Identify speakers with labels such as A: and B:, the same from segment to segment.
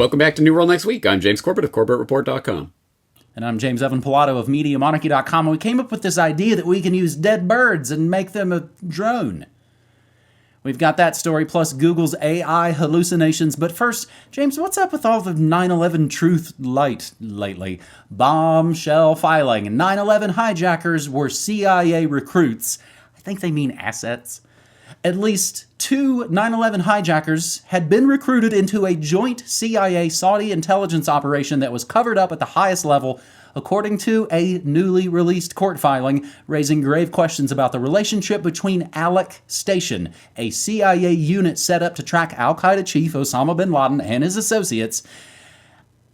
A: Welcome back to New World Next Week. I'm James Corbett of CorbettReport.com.
B: And I'm James Evan Pilato of MediaMonarchy.com, and we came up with this idea that we can use dead birds and make them a drone. We've got that story, plus Google's AI hallucinations. But first, James, what's up with all the 9/11 truth light lately? Bombshell filing. 9/11 hijackers were CIA recruits. I think they mean assets. At least 2 9/11 hijackers had been recruited into a joint CIA-Saudi intelligence operation that was covered up at the highest level, according to a newly released court filing, raising grave questions about the relationship between ALEC Station, a CIA unit set up to track al-Qaeda chief Osama bin Laden and his associates,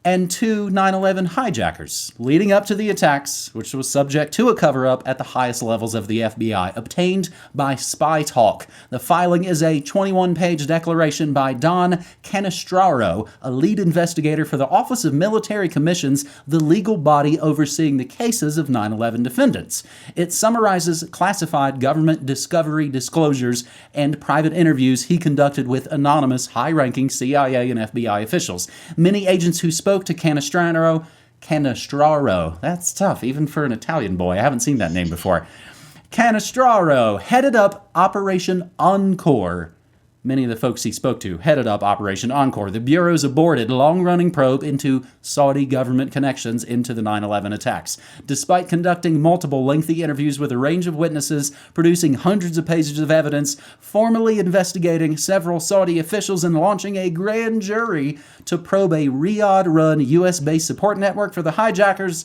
B: and 2 9/11 hijackers, leading up to the attacks, which was subject to a cover-up at the highest levels of the FBI, obtained by Spy Talk. The filing is a 21-page declaration by Don Canestraro, a lead investigator for the Office of Military Commissions, the legal body overseeing the cases of 9/11 defendants. It summarizes classified government discovery disclosures and private interviews he conducted with anonymous high-ranking CIA and FBI officials. Many agents who spoke to Canestraro, that's tough, even for an Italian boy. I haven't seen that name before. Canestraro headed up Operation Encore. Many of the folks he spoke to headed up Operation Encore, the Bureau's aborted long-running probe into Saudi government connections into the 9/11 attacks. Despite conducting multiple lengthy interviews with a range of witnesses, producing hundreds of pages of evidence, formally investigating several Saudi officials, and launching a grand jury to probe a Riyadh-run U.S.-based support network for the hijackers,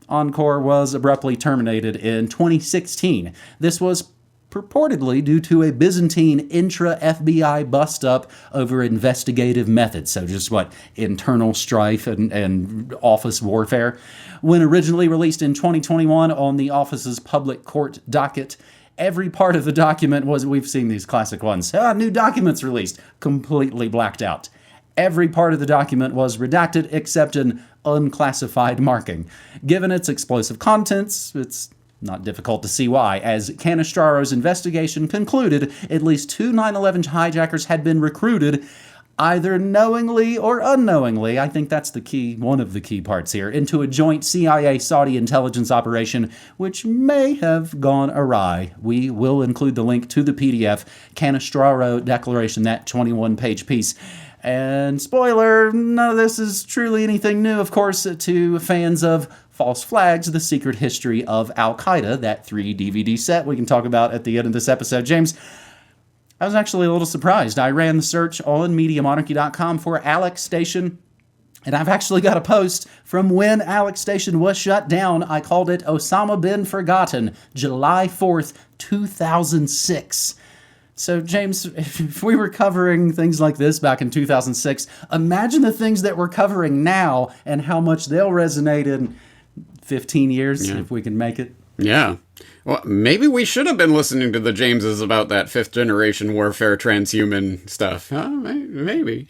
B: Encore was abruptly terminated in 2016. This was purportedly due to a Byzantine intra-FBI bust-up over investigative methods. So just internal strife and office warfare. When originally released in 2021 on the office's public court docket, every part of the document we've seen these classic ones. New documents released, completely blacked out. Every part of the document was redacted except an unclassified marking. Given its explosive contents, it's not difficult to see why. As Canestraro's investigation concluded, at least 2 9/11 hijackers had been recruited, either knowingly or unknowingly, I think that's one of the key parts here, into a joint CIA-Saudi intelligence operation, which may have gone awry. We will include the link to the PDF, Canestraro Declaration, that 21-page piece. And spoiler, none of this is truly anything new, of course, to fans of False Flags, The Secret History of Al-Qaeda, that 3-DVD set we can talk about at the end of this episode. James, I was actually a little surprised. I ran the search on MediaMonarchy.com for ALEC Station, and I've actually got a post from when ALEC Station was shut down. I called it Osama Bin Forgotten, July 4th, 2006. So, James, if we were covering things like this back in 2006, imagine the things that we're covering now and how much they'll resonate in 15 years, if we can make it.
A: Yeah. Well, maybe we should have been listening to the Jameses about that 5th-generation warfare transhuman stuff. Maybe.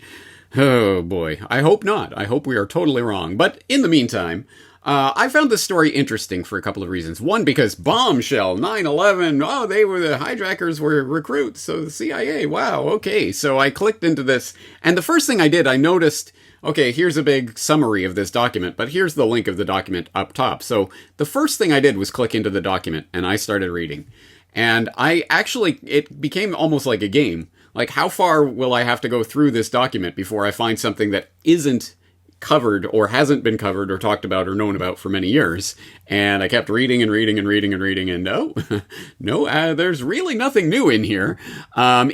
A: Oh, boy. I hope not. I hope we are totally wrong. But in the meantime, I found this story interesting for a couple of reasons. One, because bombshell, 9/11, the hijackers were recruits, so the CIA, wow, okay. So I clicked into this, and the first thing I did, I noticed, okay, here's a big summary of this document, but here's the link of the document up top. So the first thing I did was click into the document, and I started reading. And it became almost like a game. Like, how far will I have to go through this document before I find something that isn't covered or hasn't been covered or talked about or known about for many years? And I kept reading and reading and reading and reading, and there's really nothing new in here. I'm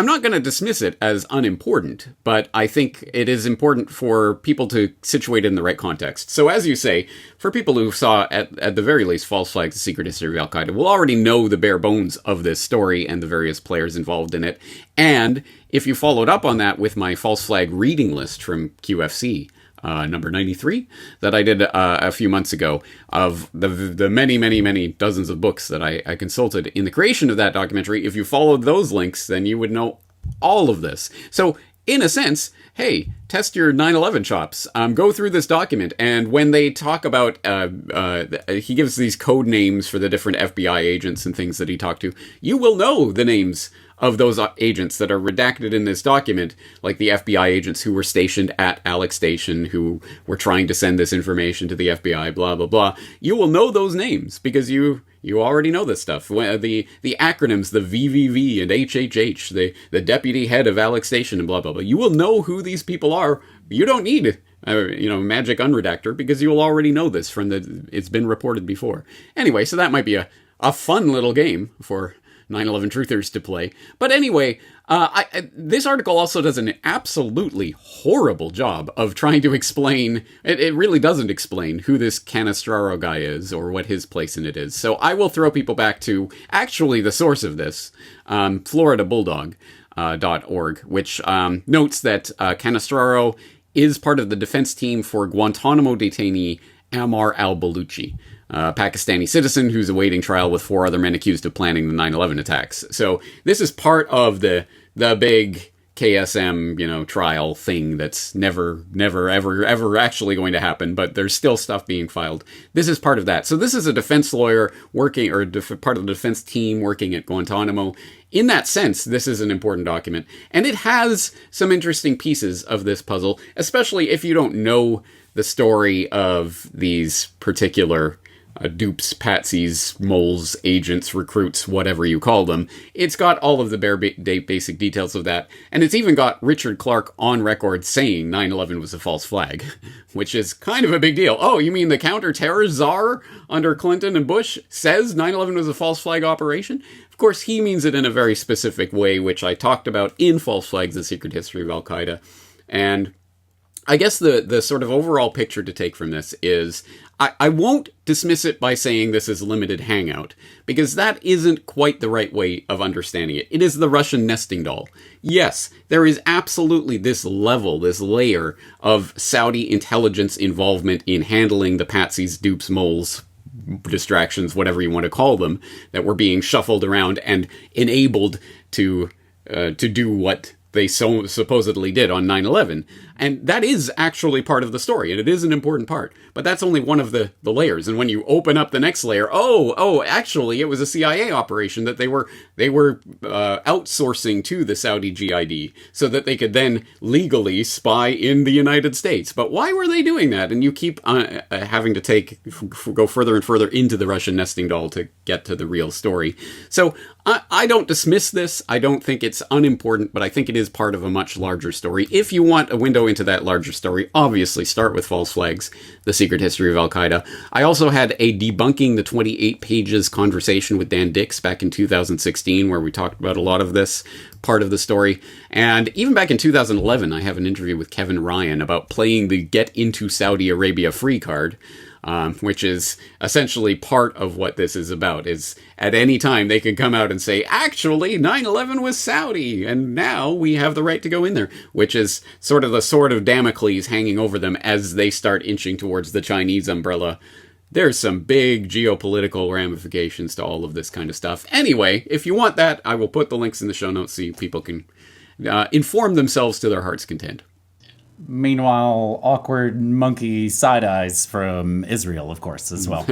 A: not going to dismiss it as unimportant, but I think it is important for people to situate it in the right context. So as you say, for people who saw at the very least False Flags, The Secret History of Al-Qaeda, will already know the bare bones of this story and the various players involved in it. And if you followed up on that with my false flag reading list from QFC, number 93, that I did a few months ago, of the many, many, many dozens of books that I consulted in the creation of that documentary, if you followed those links, then you would know all of this. So, in a sense, hey, test your 9/11 chops. Go through this document, and when they talk about, he gives these code names for the different FBI agents and things that he talked to, you will know the names of those agents that are redacted in this document, like the FBI agents who were stationed at Alex Station, who were trying to send this information to the FBI, blah, blah, blah, you will know those names because you already know this stuff. The acronyms, the VVV and HHH, the deputy head of Alex Station and blah, blah, blah. You will know who these people are. You don't need magic unredactor because you will already know this it's been reported before. Anyway, so that might be a fun little game for 9/11 truthers to play. But anyway, this article also does an absolutely horrible job of trying to explain, it really doesn't explain who this Canestraro guy is or what his place in it is. So I will throw people back to actually the source of this, floridabulldog.org, which notes that Canestraro is part of the defense team for Guantanamo detainee Ammar al-Baluchi, a Pakistani citizen who's awaiting trial with 4 other men accused of planning the 9/11 attacks. So this is part of the big KSM, trial thing that's never, ever actually going to happen, but there's still stuff being filed. This is part of that. So this is a defense lawyer working, or part of the defense team working at Guantanamo. In that sense, this is an important document, and it has some interesting pieces of this puzzle, especially if you don't know the story of these particular dupes, patsies, moles, agents, recruits, whatever you call them. It's got all of the bare basic details of that, and it's even got Richard Clarke on record saying 9/11 was a false flag, which is kind of a big deal. Oh, you mean the counter-terror czar under Clinton and Bush says 9/11 was a false flag operation? Of course, he means it in a very specific way, which I talked about in False Flags, The Secret History of Al-Qaeda. And I guess the sort of overall picture to take from this is I won't dismiss it by saying this is limited hangout, because that isn't quite the right way of understanding it. It is the Russian nesting doll. Yes, there is absolutely this layer of Saudi intelligence involvement in handling the patsies, dupes, moles, distractions, whatever you want to call them, that were being shuffled around and enabled to do what they so supposedly did on 9/11. And that is actually part of the story, and it is an important part. But that's only one of the layers. And when you open up the next layer, actually, it was a CIA operation that they were outsourcing to the Saudi GID so that they could then legally spy in the United States. But why were they doing that? And you keep having to go further and further into the Russian nesting doll to get to the real story. So I don't dismiss this. I don't think it's unimportant, but I think it is part of a much larger story. If you want a window into that larger story, obviously start with False Flags, The Secret History of Al-Qaeda. I also had a debunking the 28 pages conversation with Dan Dix back in 2016, where we talked about a lot of this part of the story. And even back in 2011, I have an interview with Kevin Ryan about playing the Get Into Saudi Arabia free card, which is essentially part of what this is about, is at any time they can come out and say, actually, 9/11 was Saudi, and now we have the right to go in there, which is sort of the sword of Damocles hanging over them as they start inching towards the Chinese umbrella. There's some big geopolitical ramifications to all of this kind of stuff. Anyway, if you want that, I will put the links in the show notes so people can inform themselves to their heart's content.
B: Meanwhile, awkward monkey side eyes from Israel, of course, as well.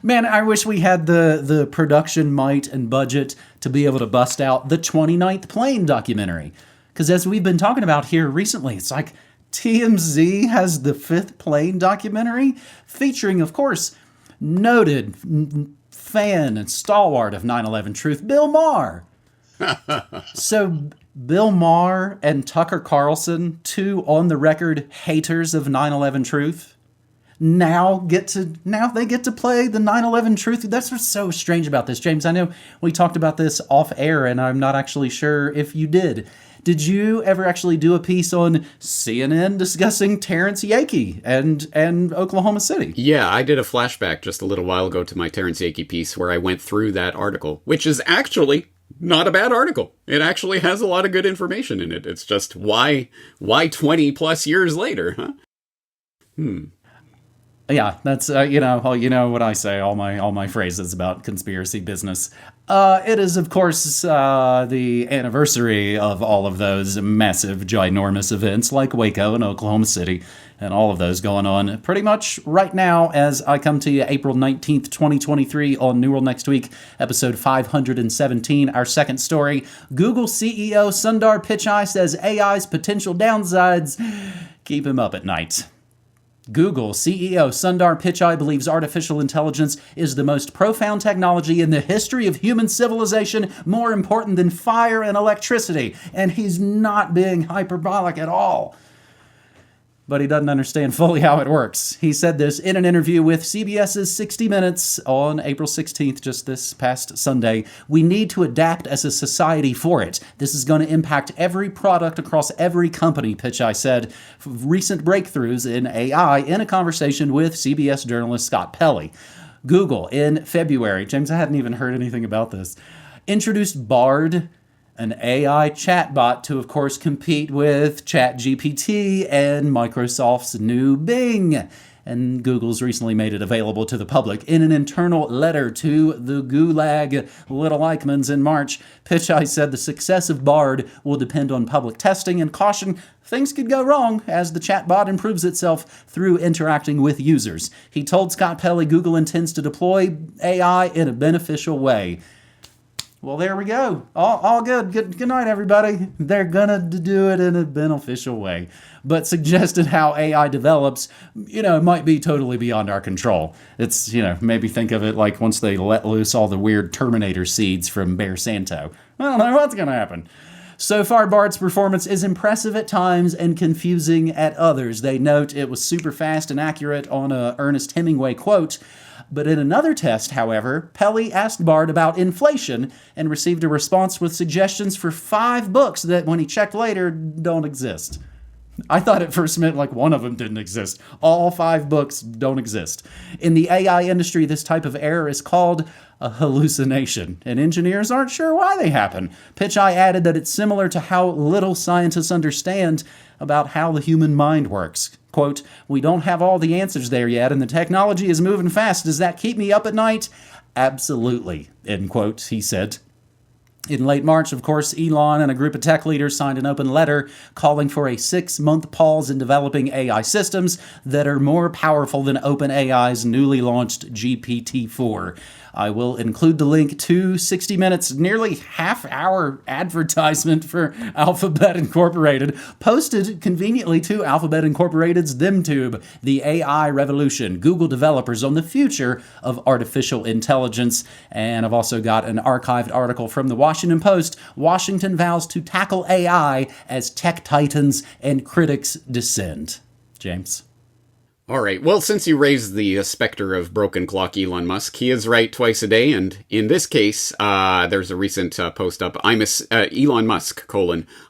B: Man, I wish we had the production might and budget to be able to bust out the 29th Plane documentary. Because as we've been talking about here recently, it's like TMZ has the 5th Plane documentary featuring, of course, noted fan and stalwart of 9/11 truth, Bill Maher. So Bill Maher and Tucker Carlson, 2 on-the-record haters of 9/11 truth, now they get to play the 9/11 truth. That's what's so strange about this, James. I know we talked about this off air, and I'm not actually sure if you did. Did you ever actually do a piece on CNN discussing Terrence Yakey and Oklahoma City?
A: Yeah, I did a flashback just a little while ago to my Terrence Yakey piece where I went through that article, which is actually not a bad article. It actually has a lot of good information in it. It's just why 20 plus years later, huh?
B: Yeah, that's you know what I say. All my phrases about conspiracy business. It is, of course, the anniversary of all of those massive, ginormous events like Waco and Oklahoma City, and all of those going on pretty much right now as I come to you, April 19th, 2023, on New World Next Week, episode 517. Our second story: Google CEO Sundar Pichai says AI's potential downsides keep him up at night. Google CEO Sundar Pichai believes artificial intelligence is the most profound technology in the history of human civilization, more important than fire and electricity. And he's not being hyperbolic at all. But he doesn't understand fully how it works. He said this in an interview with CBS's 60 Minutes on April 16th, just this past Sunday. We need to adapt as a society for it. This is going to impact every product across every company, Pichai said. Recent breakthroughs in AI in a conversation with CBS journalist Scott Pelley. Google in February, James, I hadn't even heard anything about this, introduced Bard, an AI chatbot, to, of course, compete with ChatGPT and Microsoft's new Bing. And Google's recently made it available to the public. In an internal letter to the Gulag Little Eichmanns in March, Pichai said the success of Bard will depend on public testing and caution things could go wrong as the chatbot improves itself through interacting with users. He told Scott Pelley Google intends to deploy AI in a beneficial way. Well, there we go. All good. Good night, everybody. They're gonna do it in a beneficial way, but suggested how AI develops, might be totally beyond our control. It's, maybe think of it like once they let loose all the weird Terminator seeds from Bear Santo. I don't know what's gonna happen. So far, Bard's performance is impressive at times and confusing at others. They note it was super fast and accurate on a Ernest Hemingway quote. But in another test, however, Pelley asked Bard about inflation and received a response with suggestions for 5 books that, when he checked later, don't exist. I thought it first meant like one of them didn't exist. All 5 books don't exist. In the AI industry, this type of error is called a hallucination, and engineers aren't sure why they happen. Pichai added that it's similar to how little scientists understand about how the human mind works. Quote, we don't have all the answers there yet, and the technology is moving fast. Does that keep me up at night? Absolutely, end quote, he said. In late March, of course, Elon and a group of tech leaders signed an open letter calling for a 6-month pause in developing AI systems that are more powerful than OpenAI's newly launched GPT-4. I will include the link to 60 Minutes, nearly half-hour advertisement for Alphabet Incorporated, posted conveniently to Alphabet Incorporated's ThemTube, the AI revolution, Google developers on the future of artificial intelligence. And I've also got an archived article from the Washington Post. Washington vows to tackle AI as tech titans and critics descend. James?
A: All right. Well, since you raised the specter of broken clock Elon Musk, he is right twice a day. And in this case, there's a recent post up. Elon Musk,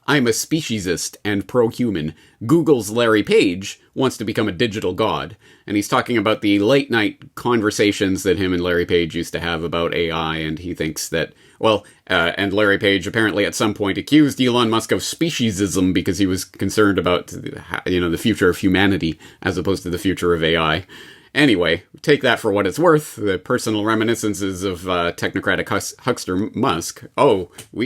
A: I'm a speciesist and pro-human. Google's Larry Page wants to become a digital god. And he's talking about the late night conversations that him and Larry Page used to have about AI. And he thinks that, and Larry Page apparently at some point accused Elon Musk of speciesism because he was concerned about, the future of humanity as opposed to the future of AI. Anyway, take that for what it's worth. The personal reminiscences of technocratic huckster Musk.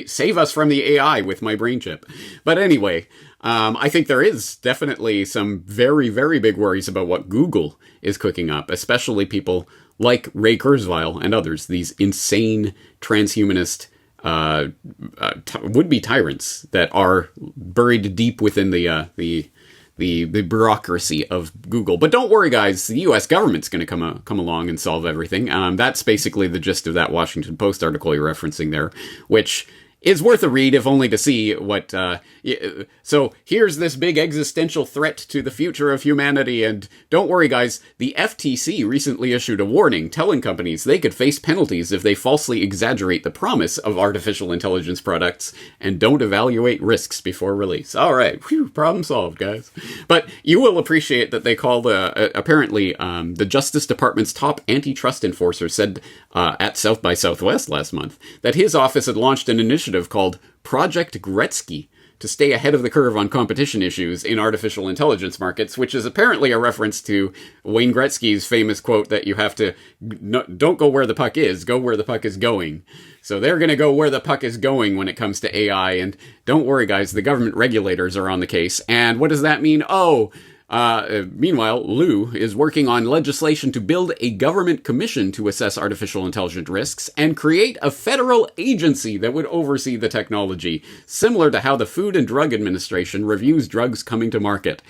A: Save us from the AI with my brain chip. But anyway, I think there is definitely some very, very big worries about what Google is cooking up, especially people like Ray Kurzweil and others, these insane transhumanist would-be tyrants that are buried deep within the bureaucracy of Google. But don't worry, guys, the U.S. government's going to come along and solve everything. That's basically the gist of that Washington Post article you're referencing there, which is worth a read, if only to see what... So here's this big existential threat to the future of humanity, and don't worry, guys, the FTC recently issued a warning telling companies they could face penalties if they falsely exaggerate the promise of artificial intelligence products and don't evaluate risks before release. All right, problem solved, guys. But you will appreciate that they called, apparently, the Justice Department's top antitrust enforcer said at South by Southwest last month that his office had launched an initiative called Project Gretzky to stay ahead of the curve on competition issues in artificial intelligence markets, which is apparently a reference to Wayne Gretzky's famous quote that you have to, don't go where the puck is, go where the puck is going. So they're going to go where the puck is going when it comes to AI. And don't worry, guys, the government regulators are on the case. And what does that mean? Meanwhile, Lou is working on legislation to build a government commission to assess artificial intelligence risks and create a federal agency that would oversee the technology, similar to how the Food and Drug Administration reviews drugs coming to market.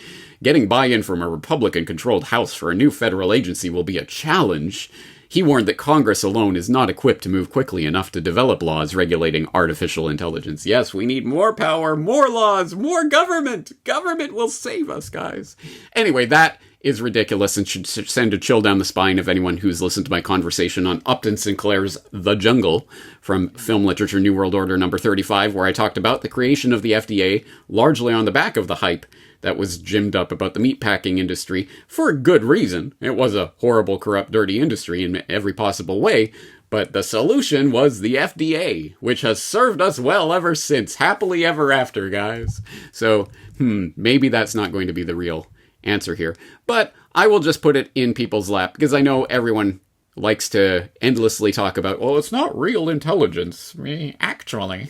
A: Getting buy-in from a Republican-controlled House for a new federal agency will be a challenge. He warned that Congress alone is not equipped to move quickly enough to develop laws regulating artificial intelligence. Yes, we need more power, more laws, more government. Government will save us, guys. Anyway, that is ridiculous and should send a chill down the spine of anyone who's listened to my conversation on Upton Sinclair's The Jungle from Film Literature New World Order number 35, where I talked about the creation of the FDA largely on the back of the hype that was gimmed up about the meatpacking industry for a good reason. It was a horrible, corrupt, dirty industry in every possible way, but the solution was the FDA, which has served us well ever since. Happily ever after, guys. So, maybe that's not going to be the real answer here. But I will just put it in people's lap, because I know everyone likes to endlessly talk about, well, it's not real intelligence. Actually.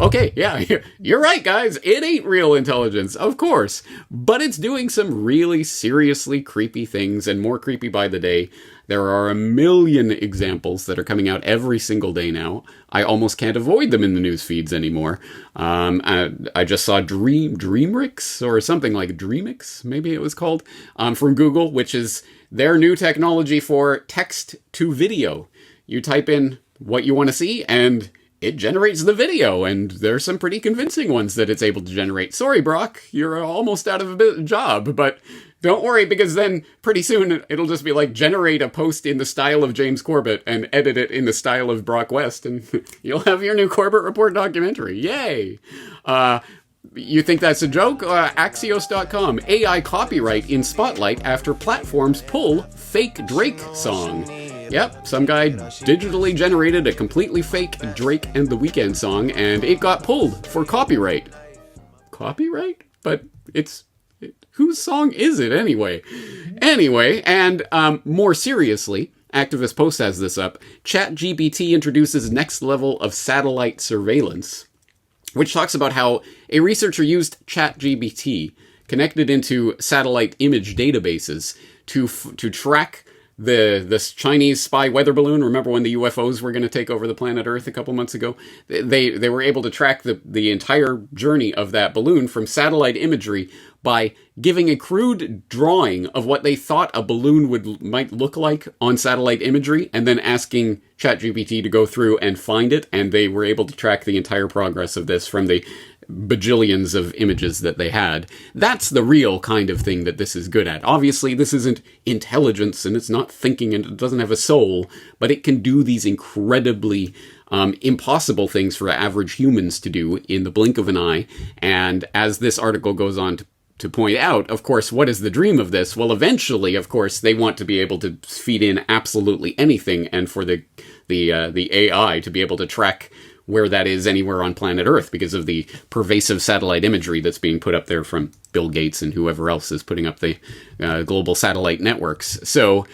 A: Okay, yeah, you're right, guys. It ain't real intelligence, of course. But it's doing some really seriously creepy things, and more creepy by the day. There are a million examples that are coming out every single day now. I almost can't avoid them in the news feeds anymore. I just saw Dreamrix, or something like Dreamix, maybe it was called, from Google, which is their new technology for text to video. You type in what you want to see, and it generates the video, and there's some pretty convincing ones that it's able to generate. Sorry, Brock, you're almost out of a job, but don't worry, because then pretty soon it'll just be like, generate a post in the style of James Corbett and edit it in the style of Brock West, and you'll have your new Corbett Report documentary. Yay! You think that's a joke? Axios.com. AI copyright in spotlight after platforms pull fake Drake song. Yep, some guy digitally generated a completely fake Drake and The Weeknd song, and it got pulled for copyright. Copyright? But whose song is it anyway? Anyway, and more seriously, Activist Post has this up. ChatGPT introduces next level of satellite surveillance, which talks about how a researcher used ChatGPT connected into satellite image databases to track the Chinese spy weather balloon. Remember when the UFOs were going to take over the planet Earth a couple months ago? They were able to track the entire journey of that balloon from satellite imagery by giving a crude drawing of what they thought a balloon might look like on satellite imagery, and then asking ChatGPT to go through and find it, and they were able to track the entire progress of this from the bajillions of images that they had. That's the real kind of thing that this is good at. Obviously, this isn't intelligence, and it's not thinking, and it doesn't have a soul, but it can do these incredibly impossible things for average humans to do in the blink of an eye. And as this article goes on to point out, of course, what is the dream of this? Well, eventually, of course, they want to be able to feed in absolutely anything, and for the AI to be able to track where that is anywhere on planet Earth because of the pervasive satellite imagery that's being put up there from Bill Gates and whoever else is putting up the global satellite networks. So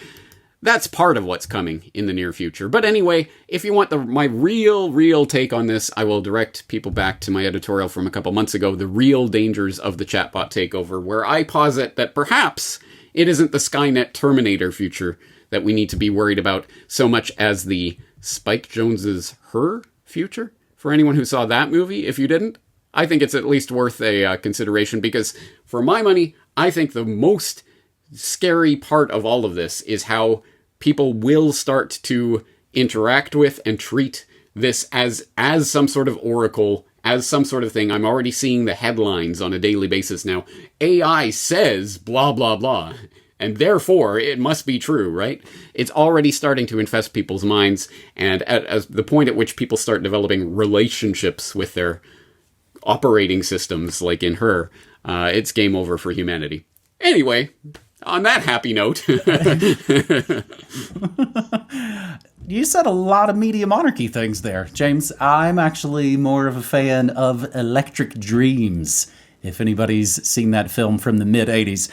A: that's part of what's coming in the near future. But anyway, if you want my real take on this, I will direct people back to my editorial from a couple months ago, The Real Dangers of the Chatbot Takeover, where I posit that perhaps it isn't the Skynet Terminator future that we need to be worried about so much as the Spike Jonze's Her future. For anyone who saw that movie, if you didn't, I think it's at least worth a consideration, because for my money, I think the most scary part of all of this is how people will start to interact with and treat this as some sort of oracle, as some sort of thing. I'm already seeing the headlines on a daily basis now. AI says blah, blah, blah, and therefore it must be true, right? It's already starting to infest people's minds, and at the point at which people start developing relationships with their operating systems, like in Her, it's game over for humanity. Anyway, on that happy note.
B: You said a lot of media monarchy things there, James. I'm actually more of a fan of Electric Dreams. If anybody's seen that film from the mid-'80s,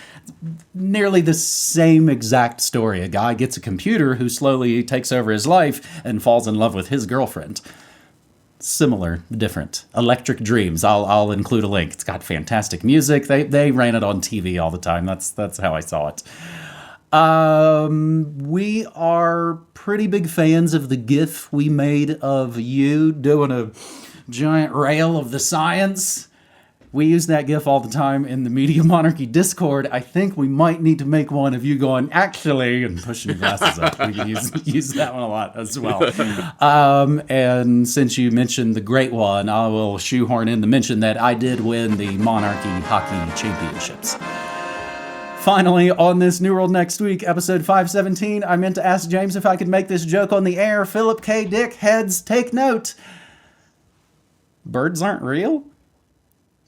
B: nearly the same exact story. A guy gets a computer who slowly takes over his life and falls in love with his girlfriend. Similar, different. Electric Dreams. I'll include a link. It's got fantastic music. They ran it on TV all the time. That's how I saw it. We are pretty big fans of the GIF we made of you doing a giant rail of the science. We use that GIF all the time in the Media Monarchy Discord. I think we might need to make one of you going, actually, and pushing your glasses up. We can use that one a lot as well. And since you mentioned the great one, I will shoehorn in the mention that I did win the Monarchy Hockey Championships. Finally, on this New World Next Week, episode 517, I meant to ask James if I could make this joke on the air. Philip K. Dick, heads, take note. Birds aren't real?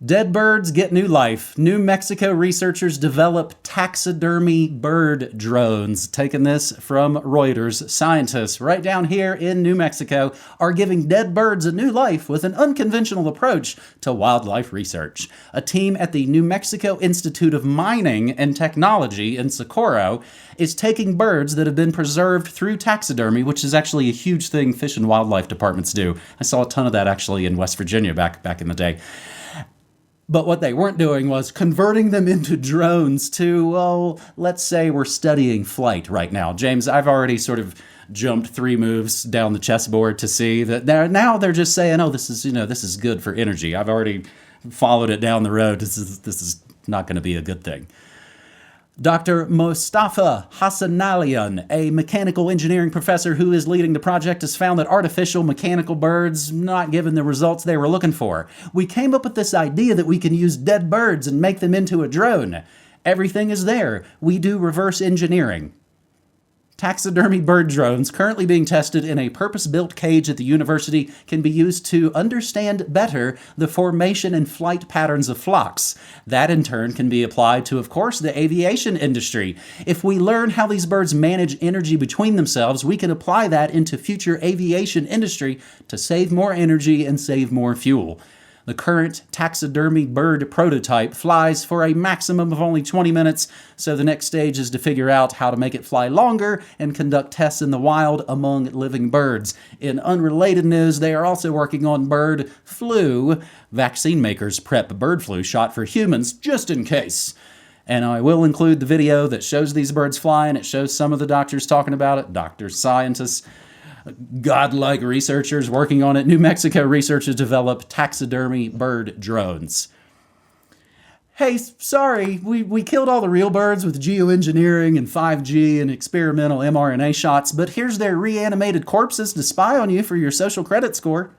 B: Dead birds get new life. New Mexico researchers develop taxidermy bird drones. Taking this from Reuters, scientists right down here in New Mexico are giving dead birds a new life with an unconventional approach to wildlife research. A team at the New Mexico Institute of Mining and Technology in Socorro is taking birds that have been preserved through taxidermy, which is actually a huge thing Fish and Wildlife departments do. I saw a ton of that actually in West Virginia back in the day. But what they weren't doing was converting them into drones to, well, let's say we're studying flight right now. James, I've already sort of jumped 3 moves down the chessboard to see that now they're just saying, oh, this is good for energy. I've already followed it down the road. This is not going to be a good thing. Dr. Mostafa Hassanalian, a mechanical engineering professor who is leading the project, has found that artificial mechanical birds not given the results they were looking for. We came up with this idea that we can use dead birds and make them into a drone. Everything is there. We do reverse engineering. Taxidermy bird drones, currently being tested in a purpose-built cage at the university, can be used to understand better the formation and flight patterns of flocks. That, in turn, can be applied to, of course, the aviation industry. If we learn how these birds manage energy between themselves, we can apply that into future aviation industry to save more energy and save more fuel. The current taxidermy bird prototype flies for a maximum of only 20 minutes, so the next stage is to figure out how to make it fly longer and conduct tests in the wild among living birds. In unrelated news, they are also working on bird flu. Vaccine makers prep bird flu shot for humans just in case. And I will include the video that shows these birds flying. It shows some of the doctors talking about it, doctors, scientists. Godlike researchers working on it. New Mexico researchers develop taxidermy bird drones. Hey, sorry, we killed all the real birds with geoengineering and 5G and experimental mRNA shots, but here's their reanimated corpses to spy on you for your social credit score.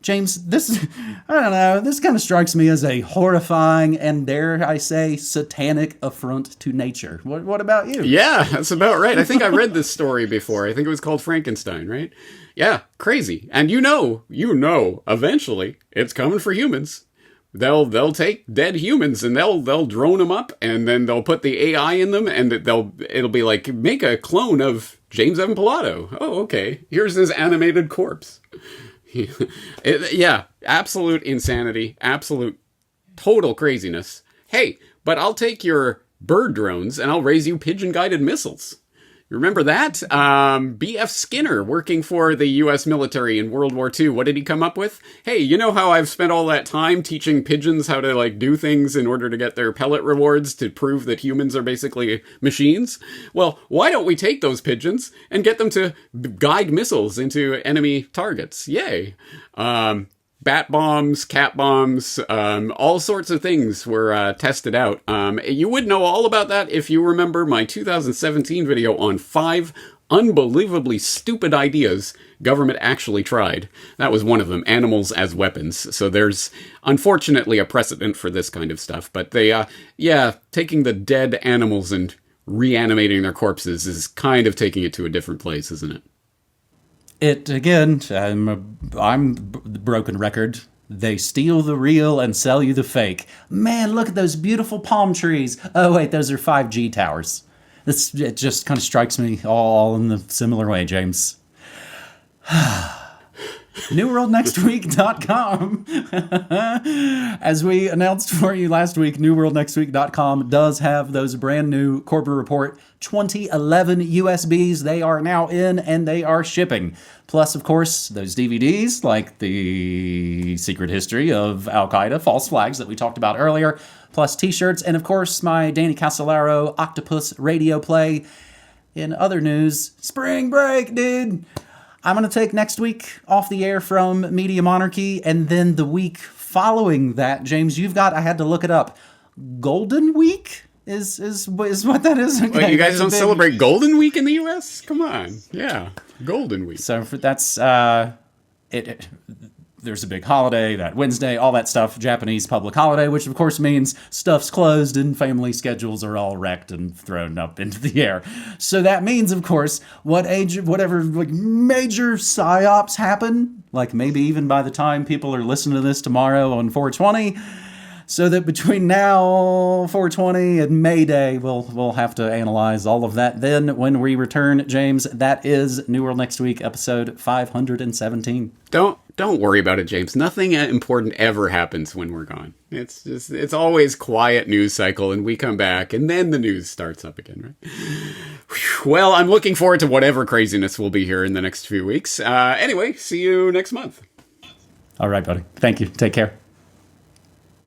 B: James, this kind of strikes me as a horrifying and, dare I say, satanic affront to nature. What about you?
A: Yeah, that's about right. I think I read this story before. I think it was called Frankenstein, right? Yeah, crazy. And you know, eventually it's coming for humans. They'll take dead humans and they'll drone them up, and then they'll put the AI in them, and it'll be like, make a clone of James Evan Pilato. Oh, okay. Here's his animated corpse. Yeah, absolute insanity, absolute total craziness. Hey, but I'll take your bird drones and I'll raise you pigeon-guided missiles. You remember that? B.F. Skinner, working for the U.S. military in World War II, what did he come up with? Hey, you know how I've spent all that time teaching pigeons how to, do things in order to get their pellet rewards to prove that humans are basically machines? Well, why don't we take those pigeons and get them to guide missiles into enemy targets? Yay. Bat bombs, cat bombs, all sorts of things were tested out. You would know all about that if you remember my 2017 video on 5 unbelievably stupid ideas government actually tried. That was one of them, animals as weapons. So there's unfortunately a precedent for this kind of stuff. But they, taking the dead animals and reanimating their corpses is kind of taking it to a different place, isn't it?
B: It, again, I'm the broken record. They steal the real and sell you the fake. Man, look at those beautiful palm trees. Oh, wait, those are 5G towers. It just kind of strikes me all in the similar way, James. NewWorldNextWeek.com. As we announced for you last week, NewWorldNextWeek.com does have those brand new Corbett Report 2011 USBs. They are now in and they are shipping. Plus, of course, those DVDs like the Secret History of Al-Qaeda, False Flags that we talked about earlier, plus t-shirts, and of course, my Danny Casolaro Octopus radio play. In other news, spring break, dude! I'm going to take next week off the air from Media Monarchy, and then the week following that, James, I had to look it up. Golden Week is what that is? Okay,
A: well, you guys don't celebrate Golden Week in the U.S.? Come on. Yeah, Golden Week.
B: So that's, there's a big holiday, that Wednesday, all that stuff, Japanese public holiday, which of course means stuff's closed and family schedules are all wrecked and thrown up into the air. So that means, of course, whatever major psyops happen, like maybe even by the time people are listening to this tomorrow on 420, so that between now, 420, and May Day, we'll have to analyze all of that. Then when we return, James, that is New World Next Week, episode 517.
A: Don't worry about it, James. Nothing important ever happens when we're gone. It's always quiet news cycle, and we come back, and then the news starts up again, right? Whew. Well, I'm looking forward to whatever craziness will be here in the next few weeks. Anyway, see you next month.
B: All right, buddy. Thank you. Take care.